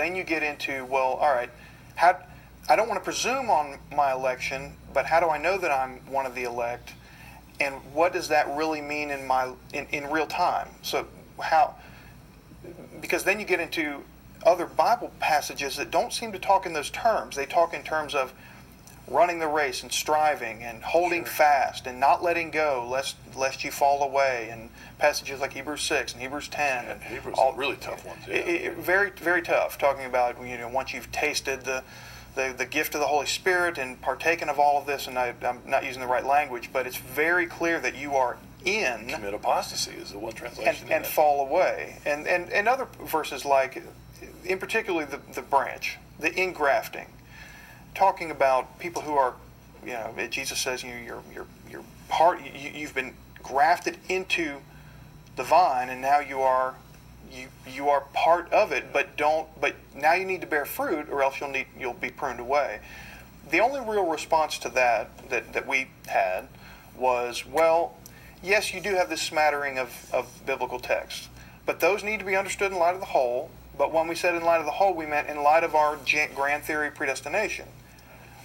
then you get into, well, all right, I don't want to presume on my election, but how do I know that I'm one of the elect? And what does that really mean in real time? So because then you get into other Bible passages that don't seem to talk in those terms. They talk in terms of running the race and striving and holding fast and not letting go lest you fall away, and passages like Hebrews 6 and Hebrews 10. And Hebrews are really tough ones. Yeah. Very, very tough, talking about, once you've tasted the gift of the Holy Spirit and partaken of all of this, and I'm not using the right language, but it's very clear that you are in. Commit apostasy is the one translation. And fall away. And other verses like, in particular, the branch, the ingrafting, talking about people who are, Jesus says you're part. You've been grafted into the vine, and now you are part of it. But now you need to bear fruit, or else you'll be pruned away. The only real response to that we had was, well, yes, you do have this smattering of biblical texts, but those need to be understood in light of the whole. But when we said in light of the whole, we meant in light of our grand theory of predestination.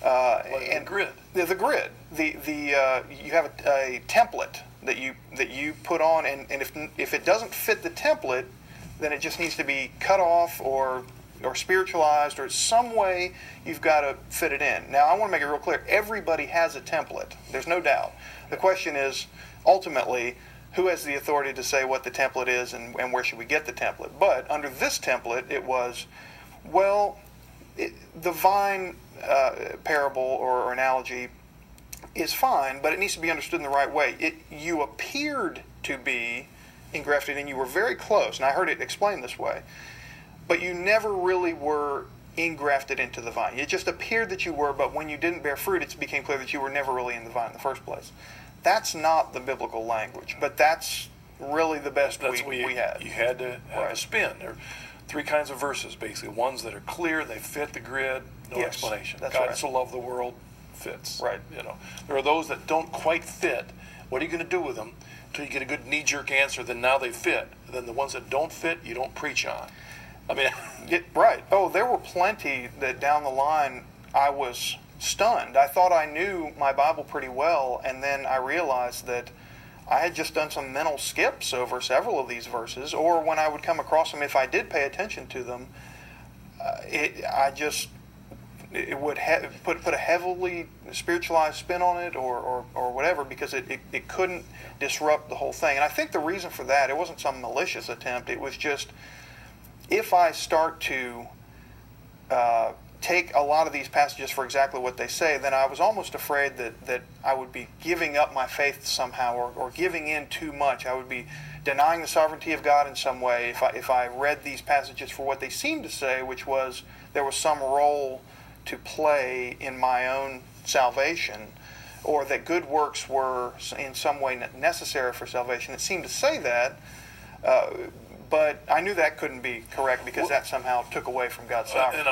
And grid. The grid. You have a template that you put on, and if it doesn't fit the template, then it just needs to be cut off or spiritualized, or some way you've got to fit it in. Now, I want to make it real clear. Everybody has a template. There's no doubt. The question is, ultimately, who has the authority to say what the template is and where should we get the template? But under this template, it was, the vine parable or analogy is fine, but it needs to be understood in the right way. You appeared to be engrafted, and you were very close, and I heard it explained this way, but you never really were engrafted into the vine. It just appeared that you were, but when you didn't bear fruit, it became clear that you were never really in the vine in the first place. That's not the biblical language, but that's really the best we had. You had to have a spin. There are three kinds of verses, basically. Ones that are clear, they fit the grid, no explanation. That's God right. so loved the world, fits. Right. There are those that don't quite fit. What are you going to do with them until you get a good knee-jerk answer? Then now they fit. Then the ones that don't fit, you don't preach on. Right. Oh, there were plenty that down the line I was stunned. I thought I knew my Bible pretty well, and then I realized that I had just done some mental skips over several of these verses, or when I would come across them, if I did pay attention to them, it would put a heavily spiritualized spin on it, or whatever, because it couldn't disrupt the whole thing. And I think the reason for that, it wasn't some malicious attempt. It was just, if I start to take a lot of these passages for exactly what they say, then I was almost afraid that I would be giving up my faith somehow, or giving in too much. I would be denying the sovereignty of God in some way if I read these passages for what they seemed to say, which was there was some role to play in my own salvation, or that good works were in some way necessary for salvation. It seemed to say that, but I knew that couldn't be correct, because that somehow took away from God's sovereignty.